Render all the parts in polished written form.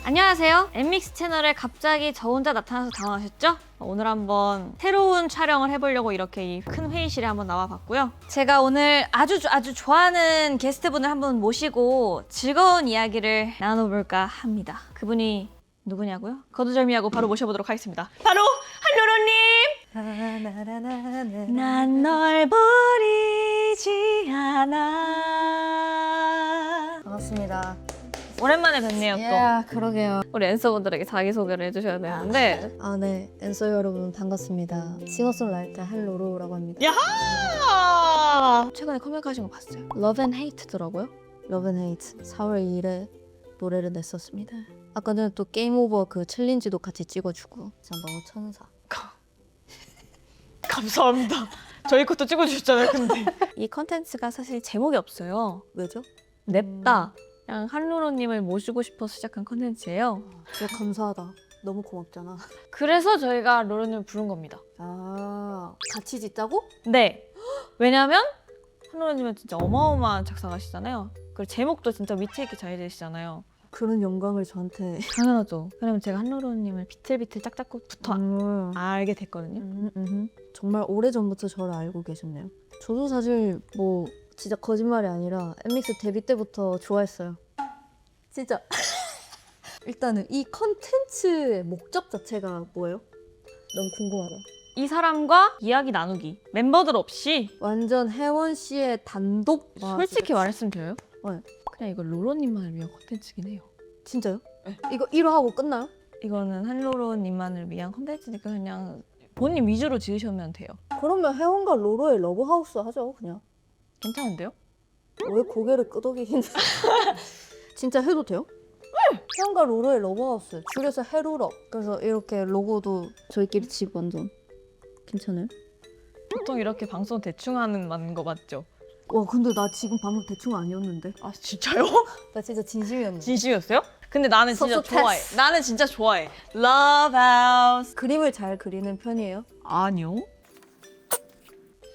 안녕하세요. 엠믹스 채널에 갑자기 저 혼자 나타나서 당황하셨죠? 오늘 한번 새로운 촬영을 해보려고 이렇게 이 큰 회의실에 한번 나와봤고요. 제가 오늘 아주 좋아하는 게스트분을 한분 모시고 즐거운 이야기를 나눠볼까 합니다. 그분이 누구냐고요? 거두절미하고 바로 모셔보도록 하겠습니다. 바로 한루로님! 난 널 버리지 않아. 반갑습니다. 오랜만에 뵙네요, 또. 그러게요. 우리 앤서분들에게 자기소개를 해주셔야 되는데. 네. 앤서 여러분 반갑습니다. 싱어송라이터 한로로라고 합니다. 야하! 최근에 컴백하신 거 봤어요. Love and Hate더라고요. Love and Hate 4월 2일에 노래를 냈었습니다. 아까 전에 또 게임 오버 그 챌린지도 같이 찍어주고 진짜 너무 천사. 감사합니다. 저희 것도 찍어주셨잖아요, 근데. 이 컨텐츠가 사실 제목이 없어요. 왜죠? 냅다. 그냥 한루로님을 모시고 싶어서 시작한 컨텐츠예요. 진짜 감사하다. 너무 고맙잖아. 그래서 저희가 로로님을 부른 겁니다. 같이 짓자고? 네. 왜냐면 한루로님은 진짜 어마어마한 작사가시잖아요. 그리고 제목도 진짜 위트 있게 잘 되시잖아요. 그런 영광을 저한테. 당연하죠. 왜냐면 제가 한루로님을 비틀비틀 짝짝부터 알게 됐거든요. 정말 오래전부터 저를 알고 계셨네요. 저도 사실 뭐 진짜 거짓말이 아니라 엠믹스 데뷔 때부터 좋아했어요. 진짜. 일단은 이 컨텐츠의 목적 자체가 뭐예요? 너무 궁금하다. 이 사람과 이야기 나누기. 멤버들 없이 완전 혜원 씨의 단독. 솔직히 말했으면 돼요? 네. 그냥 이거 로로님만을 위한 콘텐츠긴 해요. 진짜요? 네. 이거 1화 하고 끝나요? 이거는 한로로님만을 위한 콘텐츠니까 그냥 본인 위주로 지으시면 돼요. 그러면 혜원과 로로의 러브하우스 하죠 그냥. 괜찮은데요? 왜 고개를 끄덕이긴. 진짜 해도 돼요? 혜원과 로로의 러브하우스. 줄여서 해루럽. 그래서 이렇게 로고도 저희끼리 치고 완전 괜찮아요? 보통 이렇게 방송 대충 하는 거 맞죠? 와 근데 나 지금 방금 대충 아니었는데. 아 진짜요? 나 진짜 진심이었는데. 진심이었어요? 근데 나는 진짜 섭섭했어. 좋아해. 나는 진짜 좋아해. Love House. 그림을 잘 그리는 편이에요? 아니요.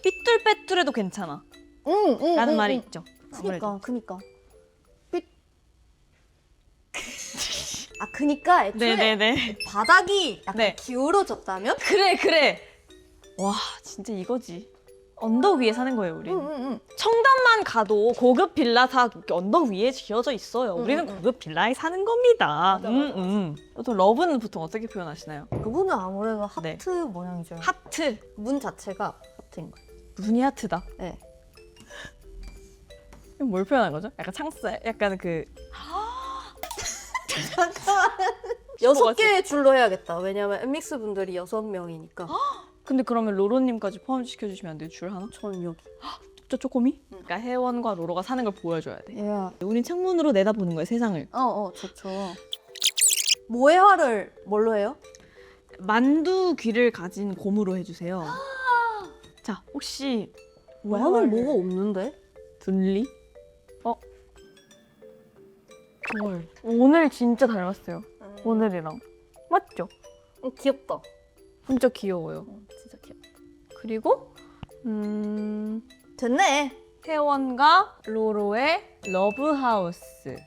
삐뚤빼뚤해도 괜찮아. 라는 말이 있죠. 그니까. 그니까 애초에 네네네. 바닥이 약간 네. 기울어졌다면? 그래. 와 진짜 이거지. 언덕 위에 사는 거예요 우리. 청담만 가도 고급 빌라 다 언덕 위에 지어져 있어요. 우리는 고급 빌라에 사는 겁니다. 맞아. 또 러브는 보통 어떻게 표현하시나요? 그분은 아무래도 하트 네. 모양이죠. 하트. 문 자체가 하트인 거예요. 눈이 하트다. 네. 이건 뭘 표현한 거죠? 약간 창살, 약간 그 6개의 줄로 해야겠다. 왜냐면 엠믹스 분들이 6명이니까. 근데 그러면 로로님까지 포함시켜주시면 안 돼요? 줄 하나? 저는 여기. 진짜 쪼꼬미? 그러니까 혜원과 로로가 사는 걸 보여줘야 돼. 야. 우린 창문으로 내다보는 거예요, 세상을. 좋죠. 모해화를 뭘로 해요? 만두 귀를 가진 곰으로 해주세요. 자, 혹시 나는 뭐가 없는데? 둘리? 헐. 오늘 진짜 닮았어요. 오늘이랑. 맞죠? 귀엽다. 진짜 귀여워요. 진짜 귀엽다. 그리고 됐네. 혜원과 로로의 러브하우스.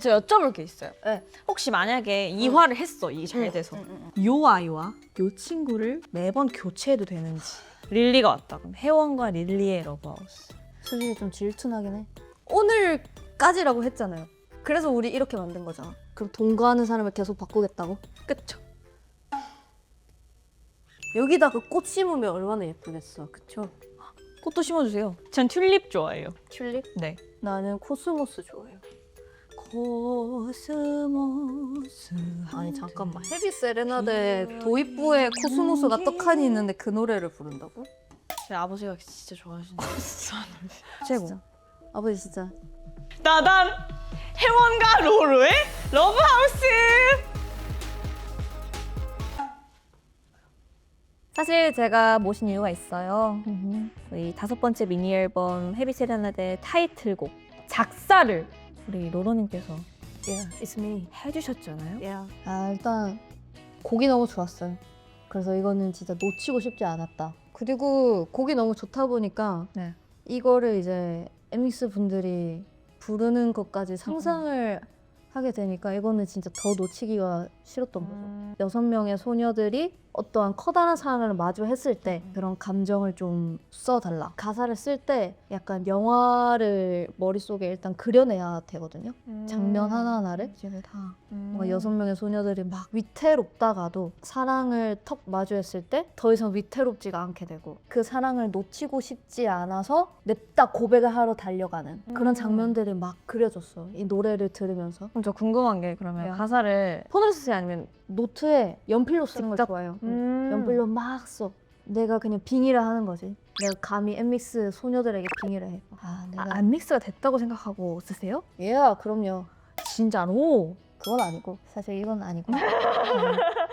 저 여쭤볼 게 있어요. 네. 혹시 만약에 이화를 했어, 이게 잘 돼서. 요 아이와 요 친구를 매번 교체해도 되는지. 릴리가 왔다. 그럼 혜원과 릴리의 러브하우스. 솔직히 좀 질투나긴 해. 오늘까지라고 했잖아요. 그래서 우리 이렇게 만든 거잖아. 그럼 동거하는 사람을 계속 바꾸겠다고? 그쵸? 여기다 그 꽃 심으면 얼마나 예쁘겠어. 그쵸? 꽃도 심어주세요. 전 튤립 좋아해요. 튤립? 네. 나는 코스모스 좋아해요. 코스모스. 아니 잠깐만. 헤비 세레나데 도입부에 코스모스가 떡하니 있는데 그 노래를 부른다고? 제 아버지가 진짜 좋아하시는 최고. 진짜. 아버지 진짜. 따단! 혜원과 로로의 러브하우스! 사실 제가 모신 이유가 있어요. 저희 5번째 미니 앨범 헤비 세레나데 타이틀곡 작사를 우리 로로님께서 Yeah, it's me. 해주셨잖아요. Yeah. 일단 곡이 너무 좋았어요. 그래서 이거는 진짜 놓치고 싶지 않았다. 그리고 곡이 너무 좋다 보니까 네. 이거를 이제 엠믹스 분들이 부르는 것까지 상상을 하게 되니까 이거는 진짜 더 놓치기가 싫었던 거죠. 6명의 소녀들이 어떠한 커다란 사랑을 마주했을 때 그런 감정을 좀 써달라. 가사를 쓸 때 약간 영화를 머릿속에 일단 그려내야 되거든요. 장면 하나하나를. 이제는 다. 뭔가 6명의 소녀들이 막 위태롭다가도 사랑을 턱 마주했을 때 더 이상 위태롭지가 않게 되고 그 사랑을 놓치고 싶지 않아서 냅다 고백을 하러 달려가는 그런 장면들이 막 그려졌어. 이 노래를 들으면서. 그럼 저 궁금한 게 그러면 네. 가사를 폰으로 쓰세요 아니면 노트에 연필로 쓰는 걸 직접? 좋아해요. 음. 연필로 막 써. 내가 그냥 빙의를 하는 거지. 내가 감히 엠믹스 소녀들에게 빙의를 해. 내가 안 믹스가 됐다고 생각하고 쓰세요? 그럼요. 진짜로? 그건 아니고 사실 이건 아니고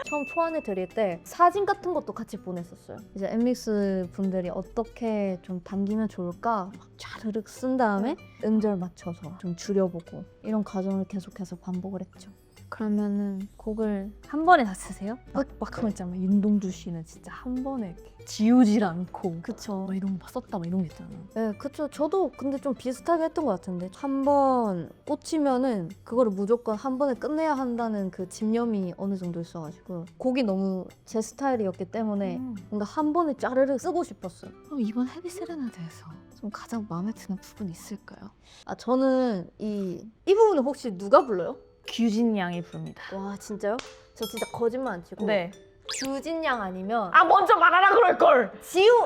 처음 초안에 드릴 때 사진 같은 것도 같이 보냈었어요. 이제 엠믹스 분들이 어떻게 좀 당기면 좋을까 막 촤르륵 쓴 다음에 음절 맞춰서 좀 줄여보고 이런 과정을 계속해서 반복을 했죠. 그러면은 곡을 한 번에 다 쓰세요? 막 하면 있잖아. 윤동주 씨는 진짜 한 번에 이렇게 지우질 않고 그쵸. 막 이런 거 썼다 막 이런 게 있잖아. 네, 그쵸. 저도 근데 좀 비슷하게 했던 것 같은데 한 번 꽂히면은 그거를 무조건 한 번에 끝내야 한다는 그 집념이 어느 정도 있어가지고 곡이 너무 제 스타일이었기 때문에 뭔가 한 번에 짜르르 쓰고 싶었어요. 그럼 이번 헤비 세레나데에서 좀 가장 마음에 드는 부분이 있을까요? 저는 이 부분은 혹시 누가 불러요? 규진 양이 부릅니다. 와 진짜요? 저 진짜 거짓말 안 치고 네. 규진 양 아니면 먼저 말하라 그럴 걸. 지우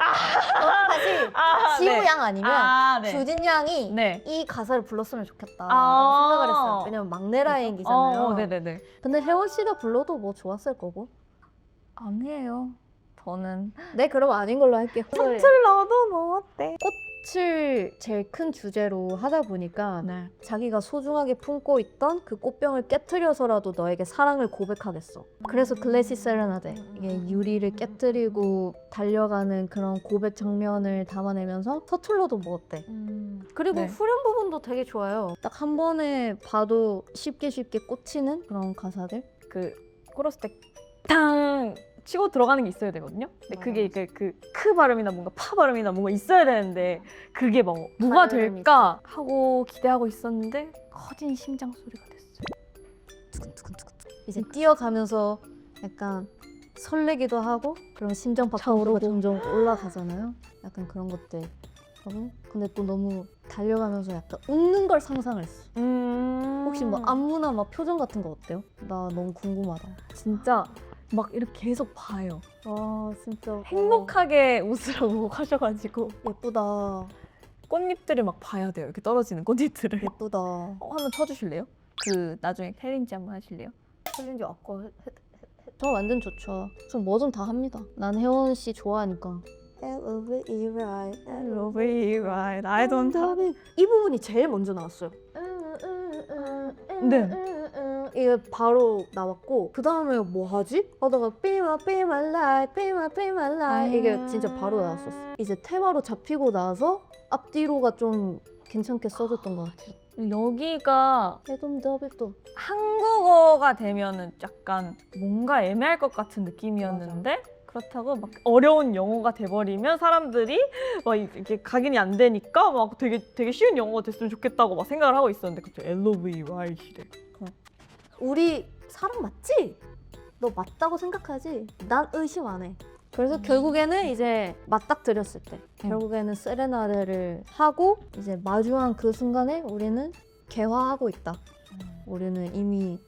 사실 지우 네. 양 아니면 네. 규진 양이 네. 이 가사를 불렀으면 좋겠다 아. 생각을 했어요. 왜냐면 막내라인기잖아요. 네네네. 근데 혜원 씨가 불러도 뭐 좋았을 거고. 아니에요. 저는 네, 그럼 아닌 걸로 할게요. 서툴러도 뭐 어때? 꽃을 제일 큰 주제로 하다 보니까 네. 자기가 소중하게 품고 있던 그 꽃병을 깨트려서라도 너에게 사랑을 고백하겠어. 그래서 글래시 세레나데 이게 유리를 깨트리고 달려가는 그런 고백 장면을 담아내면서 서툴러도 뭐 어때? 그리고 네. 후렴 부분도 되게 좋아요. 딱 한 번에 봐도 쉽게 꽂히는 그런 가사들. 그 코러스 때탕 치고 들어가는 게 있어야 되거든요. 근데 맞아, 그게 맞아. 그 발음이나 뭔가 파 발음이나 뭔가 있어야 되는데 그게 막 누가 발음이 될까 하고 기대하고 있었는데 커진 심장 소리가 됐어요. 이제 뛰어가면서 약간 설레기도 하고 그런 심장 박동수가 점점 올라가잖아요. 약간 그런 것들 하고 근데 또 너무 달려가면서 약간 웃는 걸 상상을 했어. 혹시 뭐 안무나 막 표정 같은 거 어때요? 나 너무 궁금하다. 진짜 막 이렇게 계속 봐요. 와 진짜 행복하게 웃으라고 하셔가지고 예쁘다. 꽃잎들을 막 봐야 돼요. 이렇게 떨어지는 꽃잎들을. 예쁘다. 한번 쳐주실래요? 그 나중에 챌린지 한번 하실래요? 챌린지 아까 저 완전 좋죠. 전 뭐 좀 다 합니다. 난 혜원 씨 좋아하니까. L-O-V-E right, L-O-V-E right, I don't have 이 부분이 제일 먼저 나왔어요. 네. 이게 바로 나왔고 그 다음에 뭐 하지? 하다가 Be my light, be my light 이게 진짜 바로 나왔었어. 이제 테마로 잡히고 나서 앞뒤로가 좀 괜찮게 써줬던 것 같아요. 여기가 해돔더비도 한국어가 되면은 약간 뭔가 애매할 것 같은 느낌이었는데 그렇다고 막 어려운 영어가 돼버리면 사람들이 막 이렇게 각인이 안 되니까 막 되게 쉬운 영어가 됐으면 좋겠다고 막 생각을 하고 있었는데 그쵸? L-O-V-Y래. 우리 사랑 맞지? 너 맞다고 생각하지? 난 의심 안 해. 그래서 결국에는 이제 맞닥뜨렸을 때 결국에는 세레나데를 하고 이제 마주한 그 순간에 우리는 개화하고 있다. 우리는 이미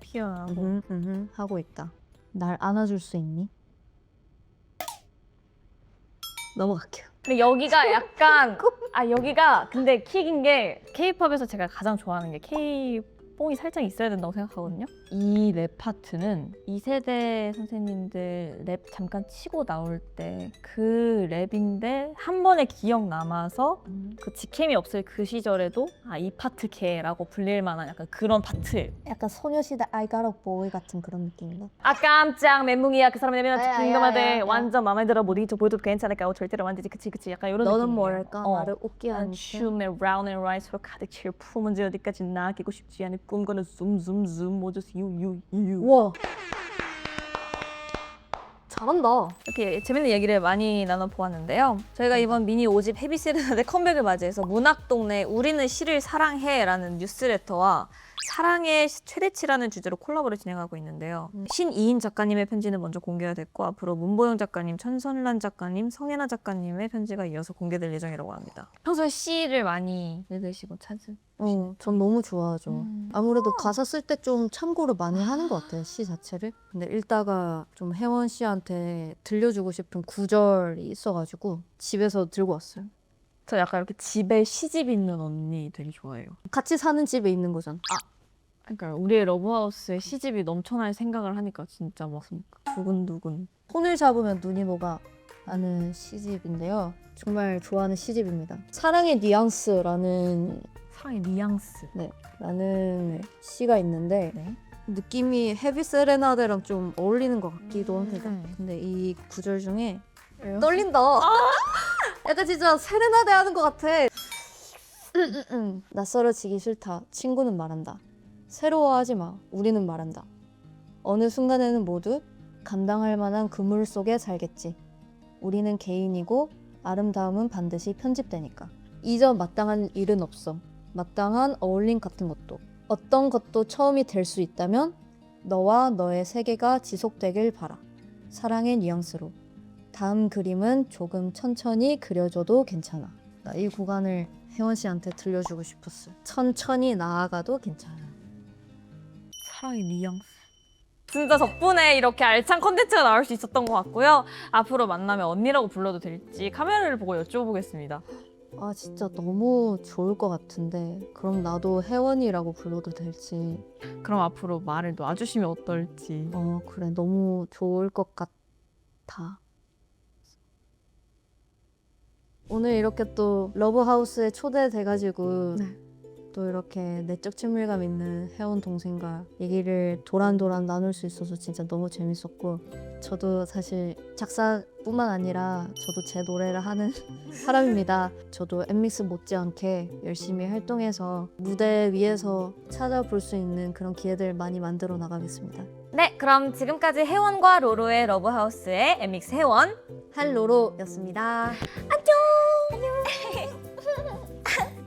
피어나고 하고 있다. 날 안아줄 수 있니? 넘어갈게요. 근데 여기가 약간 여기가 근데 킥인 게 K-팝에서 제가 가장 좋아하는 게 K-뽕이 살짝 있어야 된다고 생각하거든요. 이 랩 파트는 2세대 선생님들 랩 잠깐 치고 나올 때 그 랩인데 한 번에 기억 남아서 그 직캠이 없을 그 시절에도 이 파트 개라고 불릴 만한 약간 그런 파트예요. 약간 소녀시대 I Got a Boy 같은 그런 느낌인가? 깜짝 멘붕이야 그 사람 내면 야, 궁금하대 야, 야. 완전 마음에 들어 못 잊어 보여도 괜찮을까 절대로 안 되지 그치 약간 이런 너는 느낌이에요. 뭘까? 나를 웃게 하는 난 춤에 round and right 서로 가득 채울 품은 지 어디까지 나기고 싶지 않은 꿈과는 zoom 모조스 you 우와 잘한다. 이렇게 재밌는 얘기를 많이 나눠보았는데요. 저희가 이번 미니 5집 헤비 세레나데 컴백을 맞이해서 문학동네 우리는 시를 사랑해 라는 뉴스레터와 사랑의 최대치라는 주제로 콜라보를 진행하고 있는데요. 신이인 작가님의 편지는 먼저 공개가 됐고 앞으로 문보영 작가님, 천선란 작가님, 성예나 작가님의 편지가 이어서 공개될 예정이라고 합니다. 평소에 시를 많이 읽으시고 찾으? 전 너무 좋아하죠. 아무래도 가사 쓸 때 좀 참고를 많이 하는 것 같아요, 시 자체를. 근데 읽다가 좀 혜원 씨한테 들려주고 싶은 구절이 있어가지고 집에서 들고 왔어요. 저 약간 이렇게 집에 시집 있는 언니 되게 좋아해요. 같이 사는 집에 있는 거잖아. 그러니까 우리의 러브하우스에 시집이 넘쳐날 생각을 하니까 진짜 막 두근두근. 손을 잡으면 눈이 녹아 라는 시집인데요. 정말 좋아하는 시집입니다. 사랑의 뉘앙스라는 사랑의 뉘앙스. 라는 시가 있는데 네. 느낌이 헤비 세레나데랑 좀 어울리는 것 같기도 합니다. 근데 이 구절 중에 떨린다. 약간 진짜 세레나데 하는 것 같아. 낯설어지기 싫다. 친구는 말한다. 새로워하지 마. 우리는 말한다. 어느 순간에는 모두 감당할 만한 그물 속에 살겠지. 우리는 개인이고 아름다움은 반드시 편집되니까. 이전 마땅한 일은 없어. 마땅한 어울림 같은 것도. 어떤 것도 처음이 될 수 있다면 너와 너의 세계가 지속되길 바라. 사랑의 뉘앙스로. 다음 그림은 조금 천천히 그려줘도 괜찮아. 나 이 구간을 혜원 씨한테 들려주고 싶었어요. 천천히 나아가도 괜찮아. 사랑의 뉘앙스. 진짜 덕분에 이렇게 알찬 컨텐츠가 나올 수 있었던 것 같고요. 앞으로 만나면 언니라고 불러도 될지 카메라를 보고 여쭤보겠습니다. 아 진짜 너무 좋을 것 같은데 그럼 나도 혜원이라고 불러도 될지. 그럼 앞으로 말을 놔주시면 어떨지. 그래 너무 좋을 것 같아. 오늘 이렇게 또 러브하우스에 초대돼가지고 네. 또 이렇게 내적 친밀감 있는 혜원 동생과 얘기를 도란도란 나눌 수 있어서 진짜 너무 재밌었고 저도 사실 작사뿐만 아니라 저도 제 노래를 하는 사람입니다. 저도 엠믹스 못지않게 열심히 활동해서 무대 위에서 찾아볼 수 있는 그런 기회들 많이 만들어 나가겠습니다. 네, 그럼 지금까지 혜원과 로로의 러브하우스의 엠믹스 혜원. 할로로였습니다.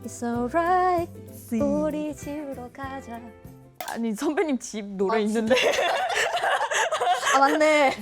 It's alright. 우리 집으로 가자. 아니 선배님 집 노래 있는데. 아 맞네.